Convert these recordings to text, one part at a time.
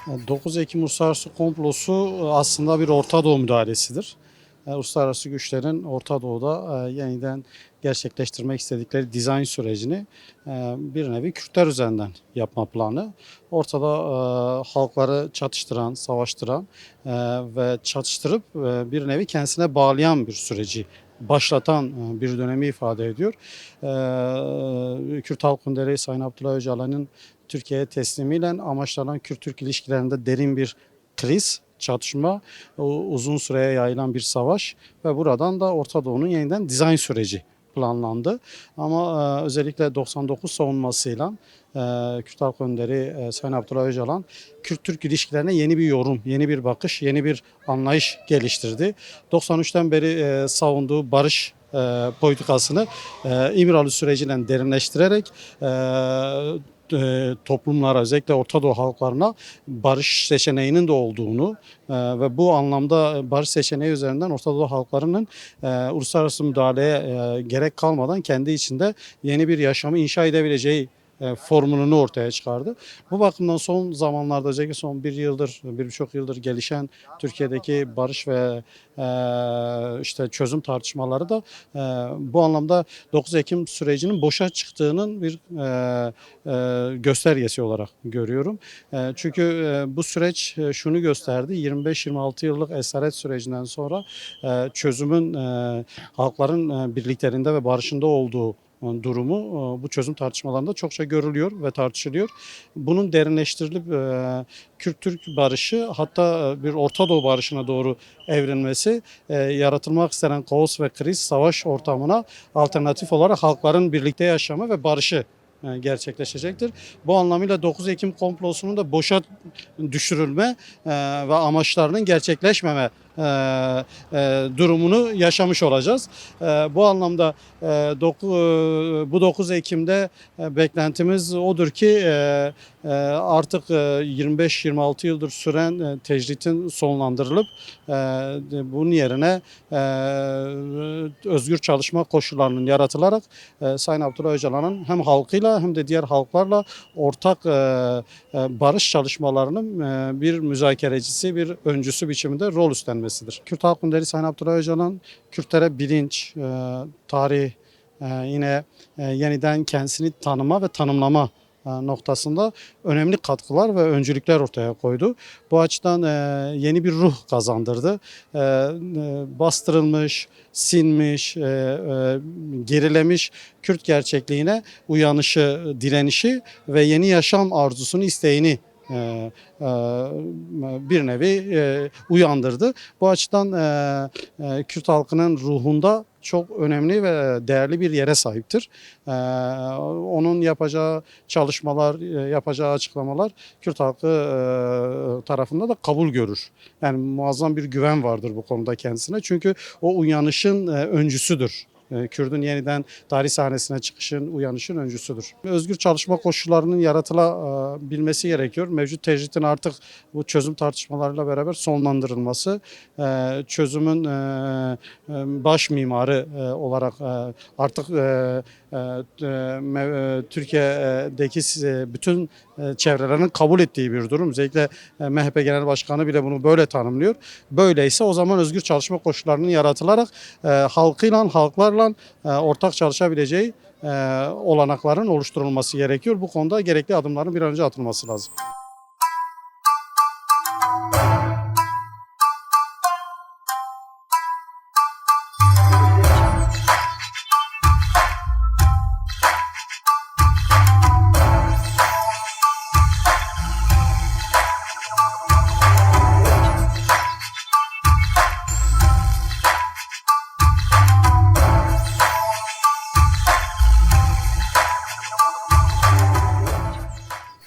9 Ekim Uluslararası Komplosu aslında bir Orta Doğu müdahalesidir. Uluslararası güçlerin Orta Doğu'da yeniden gerçekleştirmek istedikleri dizayn sürecini bir nevi Kürtler üzerinden yapma planı. Ortada halkları çatıştıran, savaştıran ve çatıştırıp bir nevi kendisine bağlayan bir süreci başlatan bir dönemi ifade ediyor. Kürt Halk Önderi Sayın Abdullah Öcalan'ın Türkiye'ye teslimiyle amaçlanan Kürt-Türk ilişkilerinde derin bir kriz, çatışma, uzun süreye yayılan bir savaş ve buradan da Orta Doğu'nun yeniden dizayn süreci planlandı. Ama özellikle 99 savunmasıyla Kürt Halk Önderi Sayın Abdullah Öcalan Kürt-Türk ilişkilerine yeni bir yorum, yeni bir bakış, yeni bir anlayış geliştirdi. 93'ten beri savunduğu barış politikasını İmralı süreciyle derinleştirerek toplumlara, özellikle Orta Doğu halklarına barış seçeneğinin de olduğunu ve bu anlamda barış seçeneği üzerinden Orta Doğu halklarının uluslararası müdahaleye gerek kalmadan kendi içinde yeni bir yaşamı inşa edebileceği formülünü ortaya çıkardı. Bu bakımdan son zamanlarda özellikle son bir yıldır, bir buçuk yıldır gelişen Türkiye'deki barış ve işte çözüm tartışmaları da bu anlamda 9 Ekim sürecinin boşa çıktığının bir göstergesi olarak görüyorum. Çünkü bu süreç şunu gösterdi. 25-26 yıllık esaret sürecinden sonra çözümün halkların birliklerinde ve barışında olduğu durumu bu çözüm tartışmalarında çokça görülüyor ve tartışılıyor. Bunun derinleştirilip Kürt-Türk barışı hatta bir Orta Doğu barışına doğru evrilmesi yaratılmak istenen kaos ve kriz savaş ortamına alternatif olarak halkların birlikte yaşamı ve barışı gerçekleşecektir. Bu anlamıyla 9 Ekim komplosunun da boşa düşürülme ve amaçlarının gerçekleşmeme durumunu yaşamış olacağız. Bu anlamda bu 9 Ekim'de beklentimiz odur ki artık 25-26 yıldır süren tecritin sonlandırılıp bunun yerine özgür çalışma koşullarının yaratılarak Sayın Abdullah Öcalan'ın hem halkıyla hem de diğer halklarla ortak barış çalışmalarının bir müzakerecisi, bir öncüsü biçiminde rol üstlenmesidir. Kürt Halk Önderi Sayın Abdullah Öcalan, Kürtlere bilinç, tarih, yine yeniden kendisini tanıma ve tanımlama noktasında önemli katkılar ve öncülükler ortaya koydu. Bu açıdan yeni bir ruh kazandırdı. Bastırılmış, sinmiş, gerilemiş Kürt gerçekliğine uyanışı, direnişi ve yeni yaşam arzusunu, isteğini bir nevi uyandırdı. Bu açıdan Kürt halkının ruhunda çok önemli ve değerli bir yere sahiptir. Onun yapacağı çalışmalar, yapacağı açıklamalar Kürt halkı tarafında da kabul görür. Yani muazzam bir güven vardır bu konuda kendisine. Çünkü o uyanışın öncüsüdür. Kürt'ün yeniden tarih sahnesine çıkışın, uyanışın öncüsüdür. Özgür çalışma koşullarının yaratılabilmesi gerekiyor. Mevcut tecritin artık bu çözüm tartışmalarıyla beraber sonlandırılması, çözümün baş mimarı olarak artık Türkiye'deki bütün çevrelerin kabul ettiği bir durum. Özellikle MHP Genel Başkanı bile bunu böyle tanımlıyor. Böyleyse o zaman özgür çalışma koşullarının yaratılarak halkıyla, halklarla ortak çalışabileceği olanakların oluşturulması gerekiyor. Bu konuda gerekli adımların bir an önce atılması lazım.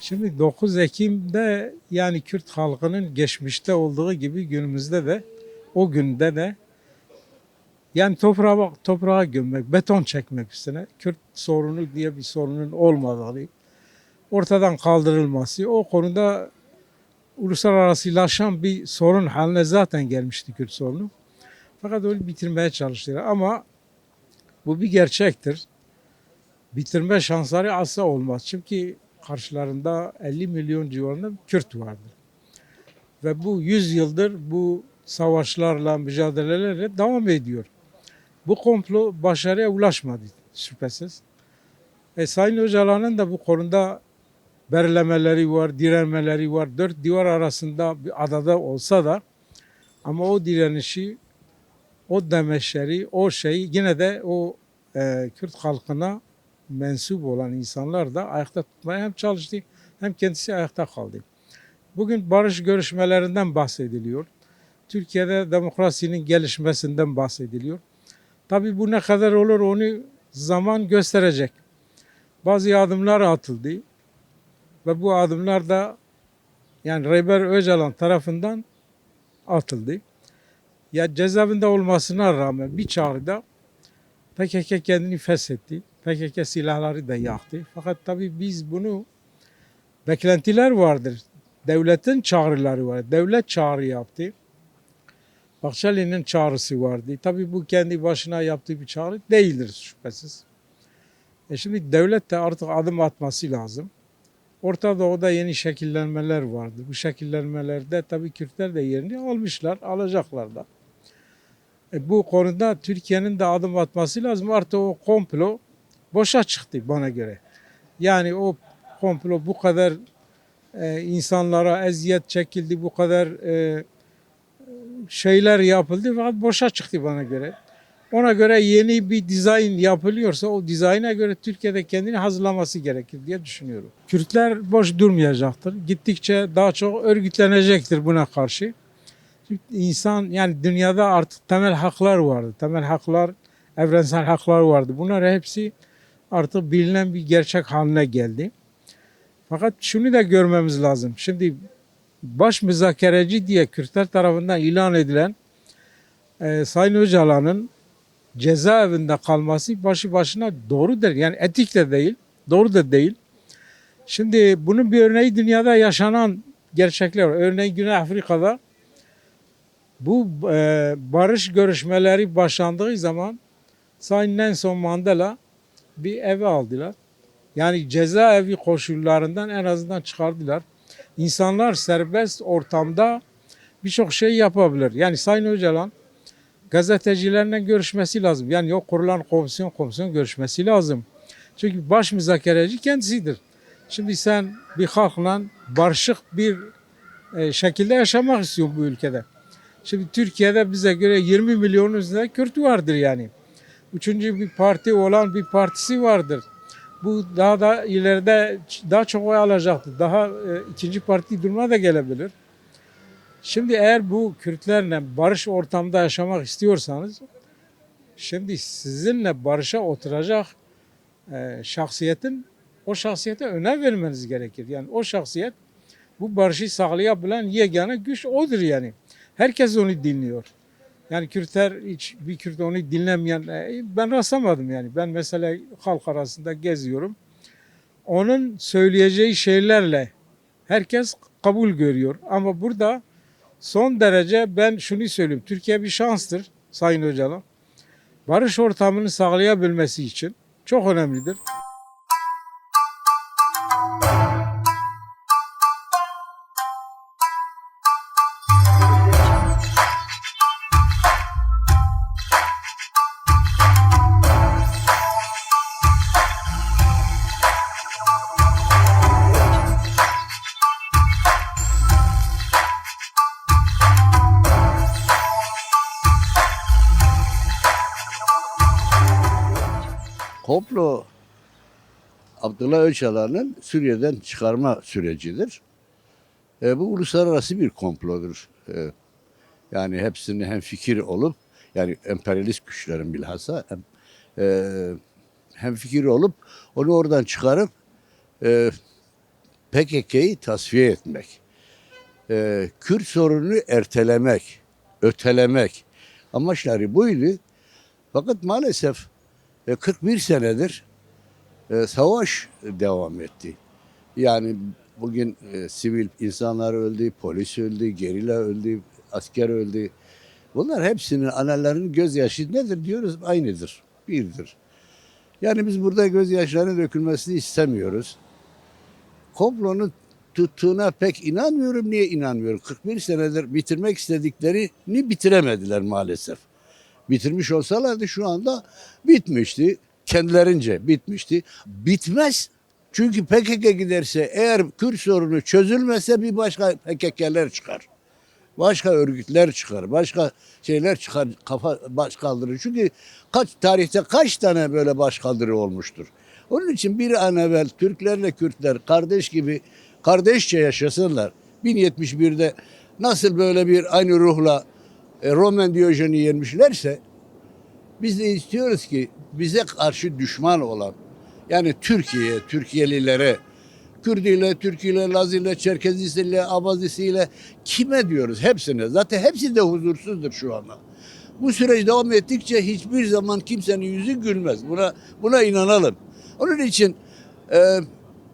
Şimdi 9 Ekim'de yani Kürt halkının geçmişte olduğu gibi günümüzde de o günde de yani toprağa gömmek, beton çekmek üstüne Kürt sorunu diye bir sorunun olmadığı, ortadan kaldırılması o konuda uluslararasılaşan bir sorun haline zaten gelmişti Kürt sorunu. Fakat onu bitirmeye çalıştılar ama bu bir gerçektir. Bitirme şansları asla olmaz. Çünkü karşılarında 50 milyon civarında Kürt vardır. Ve bu 100 yıldır bu savaşlarla, mücadelelerle devam ediyor. Bu komplo başarıya ulaşmadı şüphesiz. Sayın Öcalan'ın da bu konuda belirlemeleri var, direnmeleri var. Dört divar arasında bir adada olsa da ama o direnişi, o demeçleri, o şeyi yine de o Kürt halkına mensup olan insanlar da ayakta tutmaya hem çalıştı hem kendisi ayakta kaldı. Bugün barış görüşmelerinden bahsediliyor. Türkiye'de demokrasinin gelişmesinden bahsediliyor. Tabii bu ne kadar olur onu zaman gösterecek. Bazı adımlar atıldı ve bu adımlar da yani Reyber Öcalan tarafından atıldı. Ya cezaevinde olmasına rağmen bir çağrıda PKK kendini feshetti. PKK silahları da yaktı. Fakat tabii biz bunu beklentiler vardır. Devletin çağrıları var. Devlet çağrı yaptı. Bahçeli'nin çağrısı vardı. Tabii bu kendi başına yaptığı bir çağrı değildir şüphesiz. Şimdi devlet de artık adım atması lazım. Orta Doğu'da yeni şekillenmeler vardı. Bu şekillenmelerde tabii Kürtler de yerini almışlar, alacaklar da. Bu konuda Türkiye'nin de adım atması lazım. Artık o komplo boşa çıktı bana göre. Yani o komplo bu kadar insanlara eziyet çekildi, bu kadar şeyler yapıldı fakat boşa çıktı bana göre. Ona göre yeni bir dizayn yapılıyorsa o dizayna göre Türkiye'de kendini hazırlaması gerekir diye düşünüyorum. Kürtler boş durmayacaktır. Gittikçe daha çok örgütlenecektir buna karşı. Çünkü insan yani dünyada artık temel haklar vardı. Temel haklar, evrensel haklar vardı. Bunlar hepsi artık bilinen bir gerçek haline geldi. Fakat şunu da görmemiz lazım. Şimdi baş müzakereci diye Kürtler tarafından ilan edilen Sayın Öcalan'ın cezaevinde kalması başı başına doğrudur. Yani etik de değil, doğru da değil. Şimdi bunun bir örneği dünyada yaşanan gerçekler var. Örneğin Güney Afrika'da bu barış görüşmeleri başlandığı zaman Sayın Nelson Mandela bir eve aldılar. Yani cezaevi koşullarından en azından çıkardılar. İnsanlar serbest ortamda birçok şey yapabilir. Yani Sayın Öcalan gazetecilerle görüşmesi lazım. Yani o kurulan komisyon görüşmesi lazım. Çünkü baş müzakereci kendisidir. Şimdi sen bir halkla barışık bir şekilde yaşamak istiyorsun bu ülkede. Şimdi Türkiye'de bize göre 20 milyonun üzerinde Kürt vardır yani. Üçüncü bir parti olan bir partisi vardır. Bu daha da ileride daha çok oy alacaktır. Daha ikinci parti duruma da gelebilir. Şimdi eğer bu Kürtlerle barış ortamda yaşamak istiyorsanız şimdi sizinle barışa oturacak o şahsiyete önem vermeniz gerekir. Yani o şahsiyet bu barışı sağlayabilen yegane güç odur yani. Herkes onu dinliyor. Yani Kürtler hiç bir Kürt onu dinlemeyen ben rastlamadım yani. Ben mesela halk arasında geziyorum. Onun söyleyeceği şeylerle herkes kabul görüyor. Ama burada son derece ben şunu söyleyeyim. Türkiye bir şanstır Sayın Öcalan. Barış ortamını sağlayabilmesi için çok önemlidir. Komplo Abdullah Öcalan'ın Suriye'den çıkarma sürecidir. Bu uluslararası bir komplodur. Yani hepsini hem fikir olup yani emperyalist güçlerin bilhassa hem fikir olup onu oradan çıkarıp PKK'yı tasfiye etmek. Kürt sorununu ertelemek, ötelemek amaçları buydu. Fakat maalesef 41 senedir savaş devam etti. Yani bugün sivil insanlar öldü, polis öldü, gerilla öldü, asker öldü. Bunlar hepsinin analarının gözyaşı nedir diyoruz? Aynıdır, birdir. Yani biz burada gözyaşlarının dökülmesini istemiyoruz. Komplonun tuttuğuna pek inanmıyorum. Niye inanmıyorum? 41 senedir bitirmek istediklerini bitiremediler maalesef. Bitirmiş olsalardı şu anda bitmişti. Kendilerince bitmişti. Bitmez. Çünkü PKK giderse, eğer Kürt sorunu çözülmezse bir başka PKK'ler çıkar. Başka örgütler çıkar, başka şeyler çıkar, kafa baş kaldırır. Çünkü tarihte kaç tane böyle baş kaldırı olmuştur. Onun için bir an evvel Türklerle Kürtler kardeş gibi, kardeşçe yaşasınlar. 1071'de nasıl böyle bir aynı ruhla Roman Diyojen'i yenmişlerse, biz de istiyoruz ki bize karşı düşman olan, yani Türkiye'ye, Türkiye'lilere, Kürdüyle, Türküyle, Lazıyla, Çerkezisiyle, Abazisiyle kime diyoruz? Hepsine. Zaten hepsi de huzursuzdur şu anda. Bu süreç devam ettikçe hiçbir zaman kimsenin yüzü gülmez. Buna inanalım. Onun için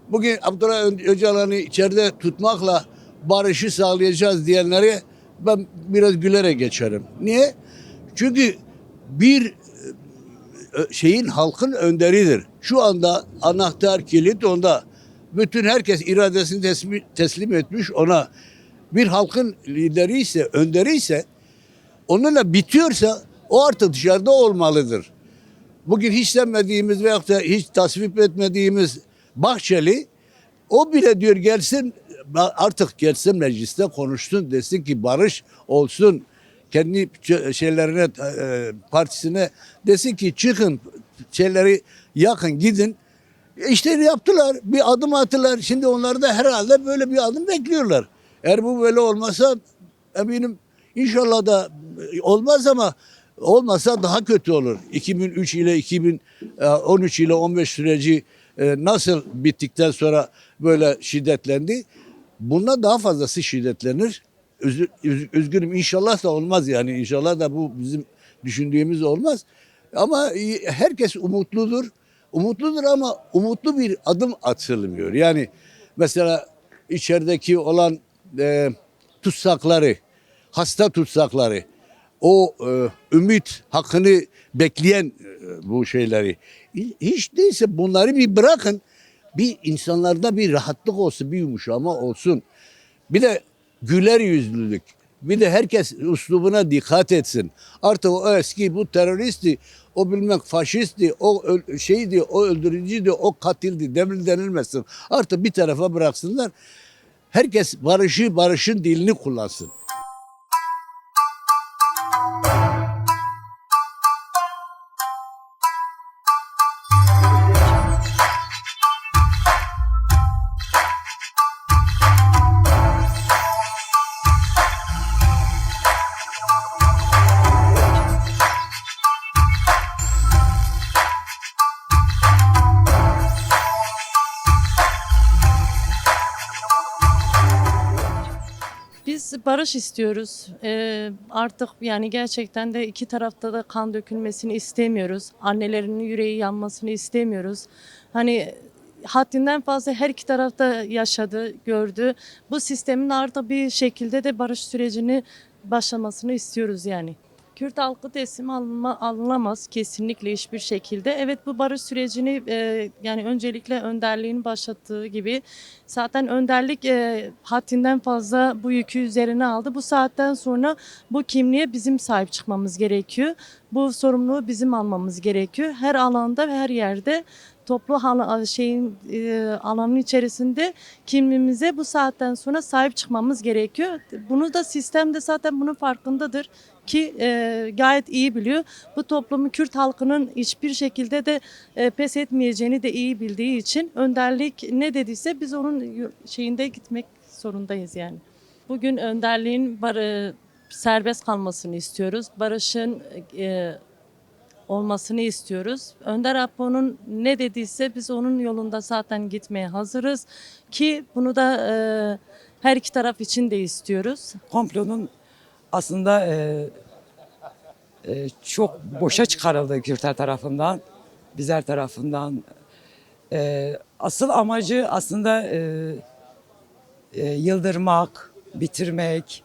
bugün Abdullah Öcalan'ı içeride tutmakla barışı sağlayacağız diyenlere ben biraz gülerek geçerim. Niye? Çünkü bir şeyin, halkın önderidir. Şu anda anahtar, kilit onda. Bütün herkes iradesini teslim etmiş ona. Bir halkın lideri ise, önderi ise, onunla bitiyorsa o artık dışarıda olmalıdır. Bugün hiç sevmediğimiz veyahut da hiç tasvip etmediğimiz Bahçeli, o bile diyor gelsin, artık gelsin mecliste konuşsun, desin ki barış olsun. Kendi şeylerine, partisine desin ki çıkın, şeyleri yakın, gidin. İşte yaptılar, bir adım attılar. Şimdi onlar da herhalde böyle bir adım bekliyorlar. Eğer bu böyle olmasa eminim inşallah da olmaz, ama olmasa daha kötü olur. 2003 ile 2013 ile 15 süreci nasıl bittikten sonra böyle şiddetlendi. Bundan daha fazlası şiddetlenir. Üzgünüm, inşallah da olmaz yani. İnşallah da bu bizim düşündüğümüz olmaz. Ama herkes umutludur. Umutludur ama umutlu bir adım atılmıyor. Yani mesela içerideki olan tutsakları, hasta tutsakları, o ümit hakkını bekleyen bu şeyleri, hiç değilse bunları bir bırakın. Bir insanlarda bir rahatlık olsun, bir yumuşama olsun. Bir de güler yüzlülük. Bir de herkes üslubuna dikkat etsin. Artık o eski bu teröristi, o bilmem faşisti, o şeydi, o öldürücüydü, o katildi denilmesin. Artık bir tarafa bıraksınlar. Herkes barışın dilini kullansın. Biz barış istiyoruz. Artık yani gerçekten de iki tarafta da kan dökülmesini istemiyoruz. Annelerinin yüreği yanmasını istemiyoruz. Hani haddinden fazla her iki tarafta yaşadı, gördü. Bu sistemin artık bir şekilde de barış sürecini başlamasını istiyoruz yani. Kürt halkı teslim alınamaz kesinlikle hiçbir şekilde. Evet, bu barış sürecini yani öncelikle önderliğin başlattığı gibi zaten önderlik haddinden fazla bu yükü üzerine aldı. Bu saatten sonra bu kimliğe bizim sahip çıkmamız gerekiyor. Bu sorumluluğu bizim almamız gerekiyor. Her alanda ve her yerde toplu alanın içerisinde kimliğimize bu saatten sonra sahip çıkmamız gerekiyor. Bunu da sistem de zaten bunun farkındadır ki gayet iyi biliyor. Bu toplumu Kürt halkının hiçbir şekilde de pes etmeyeceğini de iyi bildiği için önderlik ne dediyse biz onun şeyinde gitmek zorundayız yani. Bugün önderliğin serbest kalmasını istiyoruz. Barışın olmasını istiyoruz. Önder Apo'nun ne dediyse biz onun yolunda zaten gitmeye hazırız ki bunu da her iki taraf için de istiyoruz. Komplonun aslında çok boşa çıkarıldı Kürtler tarafından, bizler tarafından. Asıl amacı aslında yıldırmak, bitirmek.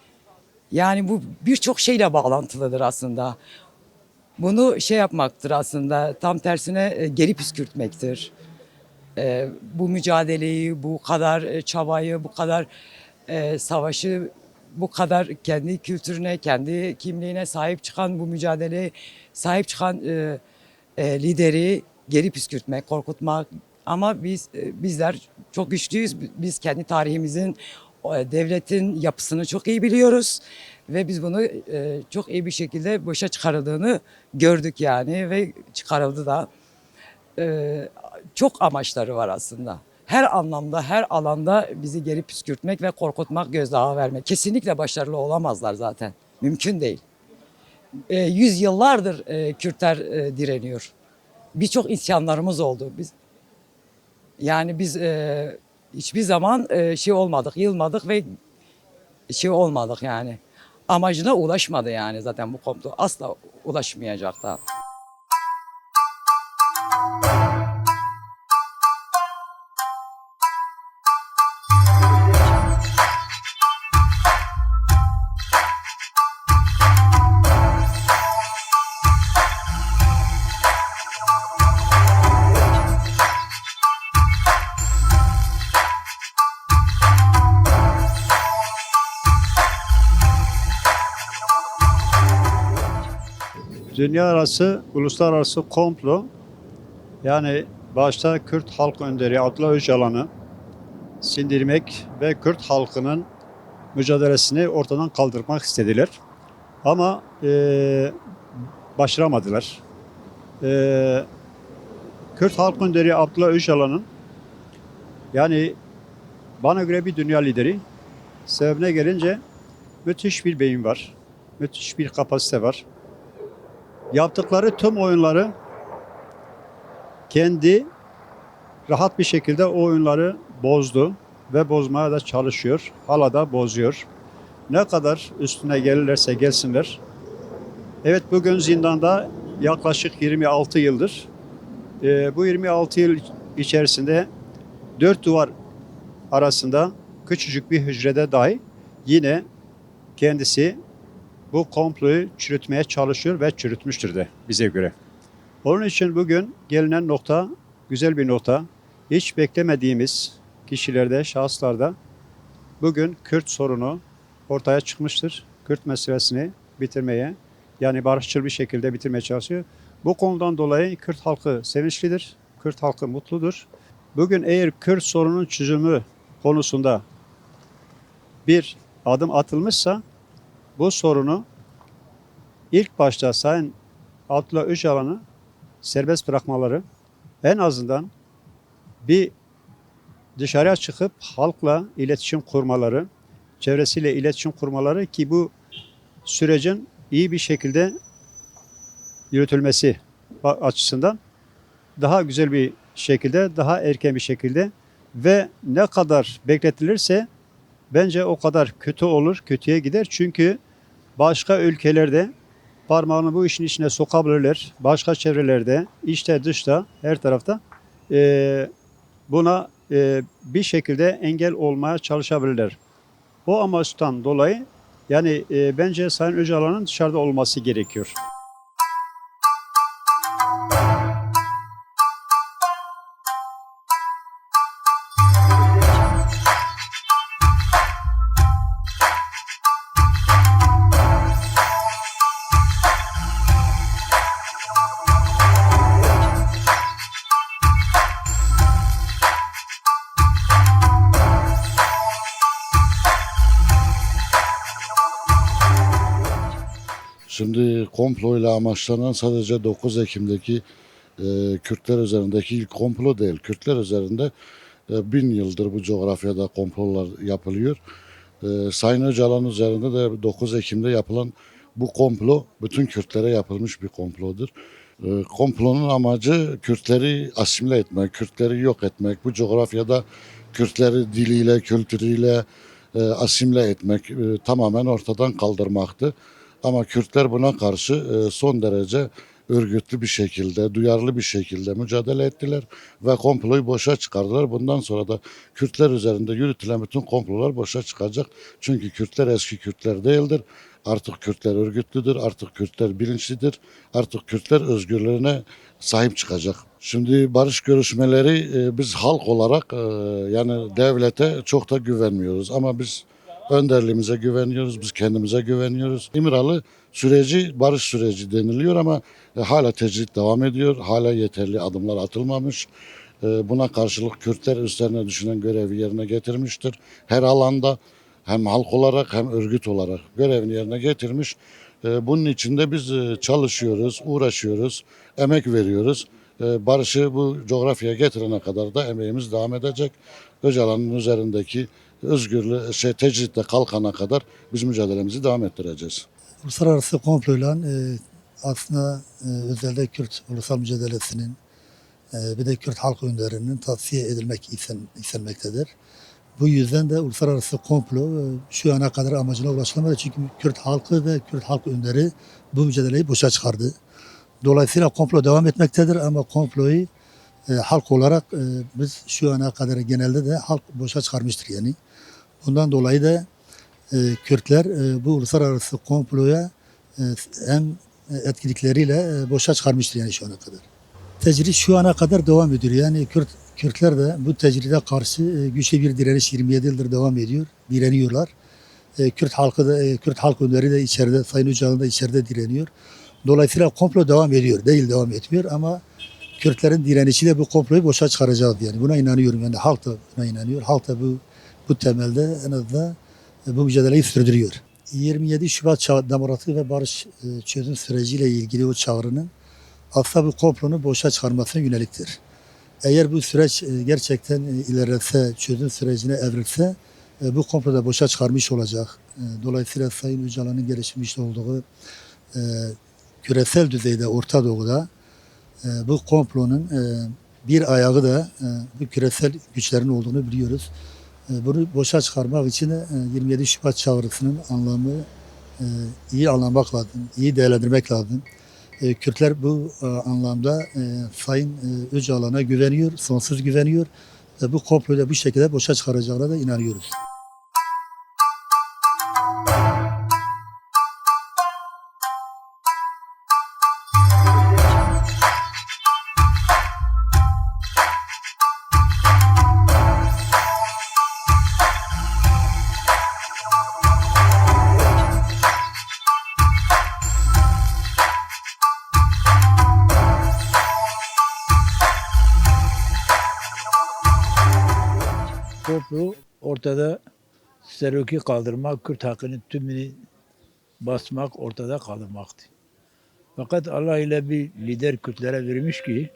Yani bu birçok şeyle bağlantılıdır aslında. Bunu şey yapmaktır aslında, tam tersine geri püskürtmektir. bu mücadeleyi, bu kadar çabayı, bu kadar savaşı, bu kadar kendi kültürüne, kendi kimliğine sahip çıkan, bu mücadeleye sahip çıkan lideri geri püskürtmek, korkutmak. Ama bizler çok güçlüyüz. Biz kendi tarihimizin, devletin yapısını çok iyi biliyoruz ve biz bunu çok iyi bir şekilde boşa çıkarıldığını gördük yani ve çıkarıldı da. Çok amaçları var aslında. Her anlamda, her alanda bizi geri püskürtmek ve korkutmak, gözdağı vermek. Kesinlikle başarılı olamazlar zaten. Mümkün değil. Yüzyıllardır Kürtler direniyor. Birçok isyanlarımız oldu. Biz hiçbir zaman şey olmadık, yılmadık ve şey olmadık yani. Amacına ulaşmadı yani zaten bu komplo. Asla ulaşmayacak da. Dünya arası, uluslararası komplo, yani başta Kürt halk önderi Abdullah Öcalan'ı sindirmek ve Kürt halkının mücadelesini ortadan kaldırmak istediler. Ama başaramadılar. Kürt halk önderi Abdullah Öcalan'ın, yani bana göre bir dünya lideri, sebebine gelince müthiş bir beyin var, müthiş bir kapasite var. Yaptıkları tüm oyunları kendi rahat bir şekilde o oyunları bozdu ve bozmaya da çalışıyor. Hala da bozuyor. Ne kadar üstüne gelirlerse gelsinler. Evet, bugün zindanda yaklaşık 26 yıldır. Bu 26 yıl içerisinde 4 duvar arasında küçücük bir hücrede dahi yine kendisi bu komployu çürütmeye çalışıyor ve çürütmüştür de bize göre. Onun için bugün gelinen nokta güzel bir nokta. Hiç beklemediğimiz kişilerde, şahıslarda bugün Kürt sorunu ortaya çıkmıştır. Kürt meselesini bitirmeye, yani barışçıl bir şekilde bitirmeye çalışıyor. Bu konudan dolayı Kürt halkı sevinçlidir, Kürt halkı mutludur. Bugün eğer Kürt sorunun çözümü konusunda bir adım atılmışsa, bu sorunu ilk başta Sayın Abdullah Öcalan'ı serbest bırakmaları, en azından bir dışarıya çıkıp halkla iletişim kurmaları, çevresiyle iletişim kurmaları ki bu sürecin iyi bir şekilde yürütülmesi açısından daha güzel bir şekilde, daha erken bir şekilde ve ne kadar bekletilirse bence o kadar kötü olur, kötüye gider. Çünkü başka ülkelerde parmağını bu işin içine sokabilirler. Başka çevrelerde, içte dışta, her tarafta buna bir şekilde engel olmaya çalışabilirler. O amaçtan dolayı yani bence Sayın Öcalan'ın dışarıda olması gerekiyor. Şimdi komployla amaçlanan sadece 9 Ekim'deki Kürtler üzerindeki ilk komplo değil. Kürtler üzerinde 1000 yıldır bu coğrafyada komplolar yapılıyor. Sayın Öcalan üzerinde de 9 Ekim'de yapılan bu komplo bütün Kürtlere yapılmış bir komplodur. Komplonun amacı Kürtleri asimile etmek, Kürtleri yok etmek, bu coğrafyada Kürtleri diliyle, kültürüyle asimile etmek, tamamen ortadan kaldırmaktı. Ama Kürtler buna karşı son derece örgütlü bir şekilde, duyarlı bir şekilde mücadele ettiler ve komployu boşa çıkardılar. Bundan sonra da Kürtler üzerinde yürütülen bütün komplolar boşa çıkacak. Çünkü Kürtler eski Kürtler değildir. Artık Kürtler örgütlüdür, artık Kürtler bilinçlidir, artık Kürtler özgürlüğüne sahip çıkacak. Şimdi barış görüşmeleri biz halk olarak yani devlete çok da güvenmiyoruz ama biz önderliğimize güveniyoruz, biz kendimize güveniyoruz. İmralı süreci barış süreci deniliyor ama hala tecrit devam ediyor, hala yeterli adımlar atılmamış. Buna karşılık Kürtler üstlerine düşen görevi yerine getirmiştir. Her alanda hem halk olarak hem örgüt olarak görevini yerine getirmiş. Bunun için de biz çalışıyoruz, uğraşıyoruz, emek veriyoruz. Barışı bu coğrafyaya getirene kadar da emeğimiz devam edecek. Öcalan'ın üzerindeki özgürlüğü tecritle kalkana kadar biz mücadelemizi devam ettireceğiz. Uluslararası komployla aslında özellikle Kürt ulusal mücadelesinin bir de Kürt halk önderinin tavsiye edilmek istenmektedir. Bu yüzden de uluslararası komplo şu ana kadar amacına ulaşılamadı. Çünkü Kürt halkı ve Kürt halk önderi bu mücadeleyi boşa çıkardı. Dolayısıyla komplo devam etmektedir ama komployu halk olarak biz şu ana kadar genelde de halk boşa çıkarmıştır yani. Bundan dolayı da Kürtler bu uluslararası komploya hem etkilikleriyle boşa çıkarmıştır yani şu ana kadar. Tecrit şu ana kadar devam ediyor. Yani Kürtler de bu tecride karşı güçlü bir direniş 27 yıldır devam ediyor. Direniyorlar. Kürt halkı da Kürt halk önderi de içeride, Sayın Öcalan da içeride direniyor. Dolayısıyla komplo devam ediyor. Değil devam etmiyor ama Kürtlerin direnişi de bu komployu boşa çıkaracak yani. Buna inanıyorum. Yani halk da buna inanıyor. Halk da bu temelde en azından bu mücadeleyi sürdürüyor. 27 Şubat Demokratik ve Barış Çözüm süreciyle ilgili o çağrının aslında bu komplonun boşa çıkarmasına yöneliktir. Eğer bu süreç gerçekten ilerlese, çözüm sürecine evrilse bu komplo da boşa çıkarmış olacak. Dolayısıyla Sayın Öcalan'ın gelişmiş olduğu küresel düzeyde Orta Doğu'da bu komplonun bir ayağı da bu küresel güçlerin olduğunu biliyoruz. Bunu boşa çıkarmak için 27 Şubat çağrısının anlamı iyi anlamak lazım, iyi değerlendirmek lazım. Kürtler bu anlamda Sayın Öcalan'a güveniyor, sonsuz güveniyor. Bu komployu da bu şekilde boşa çıkaracağına da inanıyoruz. Komplo ortada stereoki kaldırmak, Kürt hakkının tümünü basmak, ortada kaldırmaktı. Fakat Allah ile bir lider Kürtlere vermiş ki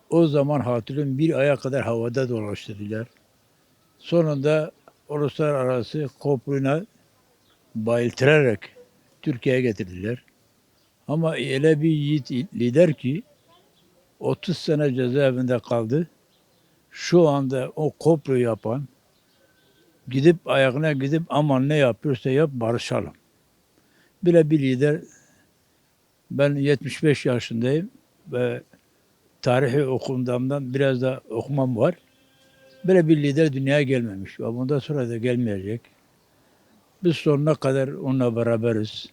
o zaman hatırlıyorum bir aya kadar havada dolaştırdılar. Sonunda uluslararası komploya bayıltırarak Türkiye'ye getirdiler. Ama öyle bir yiğit lider ki 30 sene cezaevinde kaldı. Şu anda o komplo yapan gidip ayağına gidip aman ne yapıyorsa yap barışalım. Böyle bir lider, ben 75 yaşındayım ve tarihi okumamdan biraz da okumam var. Böyle bir lider dünyaya gelmemiş ve bundan sonra da gelmeyecek. Biz sonuna kadar onunla beraberiz.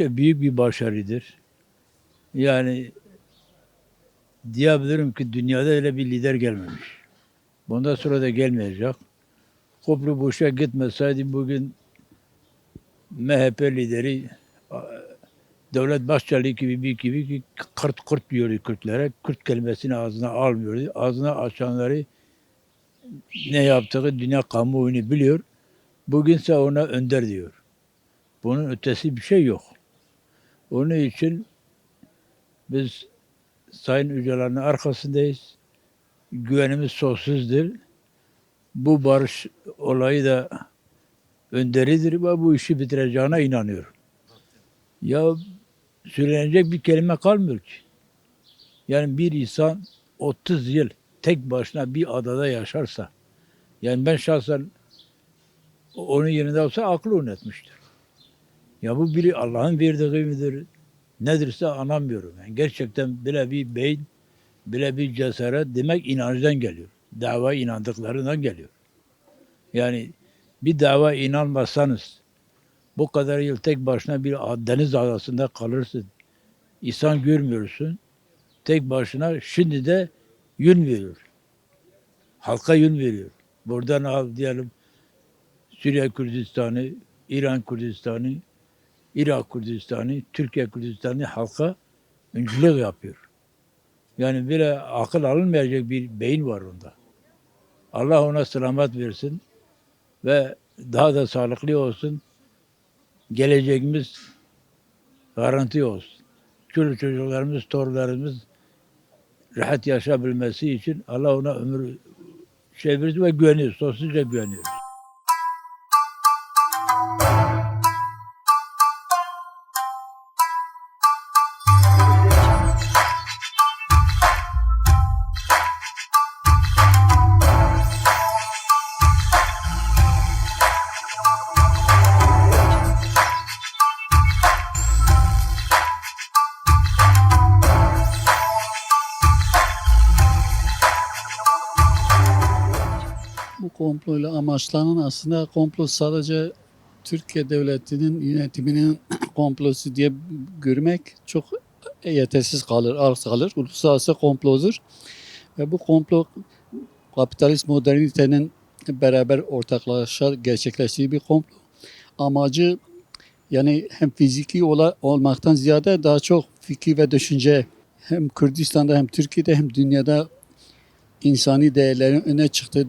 Büyük bir başarıdır. Yani diyebilirim ki dünyada öyle bir lider gelmemiş. Bundan sonra da gelmeyecek. Komplo boşa gitmeseydi bugün MHP lideri Devlet Bahçeli gibi kırt diyordu Kürtlere. Kürt kelimesini ağzına almıyordu. Ağzına açanları ne yaptığı dünya kamuoyunu biliyor. Bugünse ona önder diyor. Bunun ötesi bir şey yok. Onun için biz Sayın Öcalan'ın arkasındayız. Güvenimiz sonsuzdur. Bu barış olayı da önderidir ve bu işi bitireceğine inanıyorum. Ya söylenecek bir kelime kalmıyor ki. Yani bir insan 30 yıl tek başına bir adada yaşarsa, yani ben şahsen onun yerinde olsa aklı yönetmiştir. Ya bu biri Allah'ın verdiği midir? Nedirse anlamıyorum. Yani gerçekten bile bir beyin, bile bir cesaret demek inancdan geliyor. Dava inandıklarından geliyor. Yani bir dava inanmazsanız bu kadar yıl tek başına bir deniz adasında kalırsın. İnsan görmüyorsun. Tek başına şimdi de yün veriyor. Halka yün veriyor. Buradan al diyelim Suriye Kürdistan'ı, İran Kürdistan'ı, Irak Kürdistan'ı, Türkiye Kürdistan'ı halka öncülük yapıyor. Yani böyle akıl alınmayacak bir beyin var onda. Allah ona selamet versin ve daha da sağlıklı olsun. Geleceğimiz garanti olsun. Çocuklarımız, torunlarımız rahat yaşayabilmesi için Allah ona ömür versin ve güveniyoruz, sonsuzca güveniyoruz. Bu komployla amaçlanan aslında komplo sadece Türkiye Devleti'nin yönetiminin komplosu diye görmek çok yetersiz kalır, az kalır. Uluslararası komplodur. Ve bu komplo kapitalist modernitenin beraber ortaklaşa gerçekleştiği bir komplo. Amacı yani hem fiziki olmaktan ziyade daha çok fikir ve düşünce hem Kürdistan'da hem Türkiye'de hem dünyada insani değerlerin öne çıktığı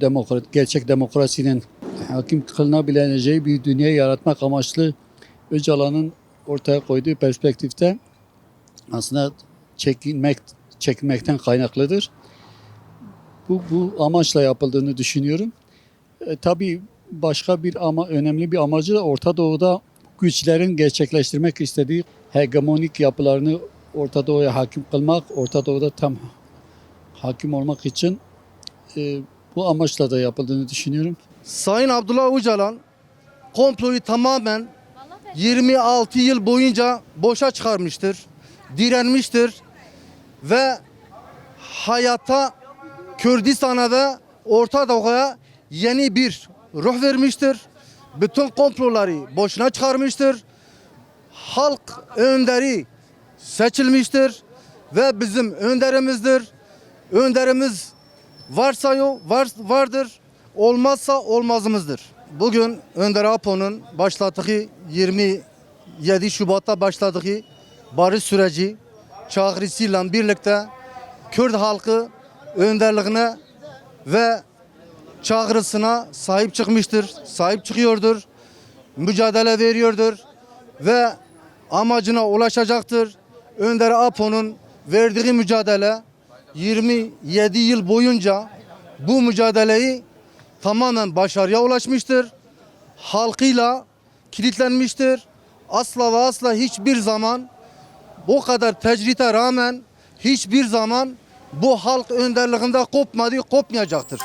gerçek demokrasinin hakim kılınabileceği bir dünya yaratmak amaçlı Öcalan'ın ortaya koyduğu perspektifte aslında çekinmekten kaynaklıdır. Bu amaçla yapıldığını düşünüyorum. Tabii başka bir önemli bir amacı da Orta Doğu'da güçlerin gerçekleştirmek istediği hegemonik yapılarını Orta Doğu'ya hakim kılmak, Orta Doğu'da tam hakim olmak için bu amaçla da yapıldığını düşünüyorum. Sayın Abdullah Öcalan komployu tamamen 26 yıl boyunca boşa çıkarmıştır, direnmiştir ve hayata, Kürdistan'a ve Orta Doğu'ya yeni bir ruh vermiştir. Bütün komploları boşuna çıkarmıştır. Halk önderi seçilmiştir ve bizim önderimizdir. Önderimiz vardır, olmazsa olmazımızdır. Bugün Önder Apo'nun başlattığı 27 Şubat'ta başladığı barış süreci çağrısıyla birlikte Kürt halkı önderliğine ve çağrısına sahip çıkmıştır, sahip çıkıyordur, mücadele veriyordur ve amacına ulaşacaktır. Önder Apo'nun verdiği mücadele 27 yıl boyunca bu mücadeleyi tamamen başarıya ulaşmıştır. Halkıyla kilitlenmiştir. Asla ve asla hiçbir zaman bu kadar tecrite rağmen hiçbir zaman bu halk önderliğinde kopmadı, kopmayacaktır.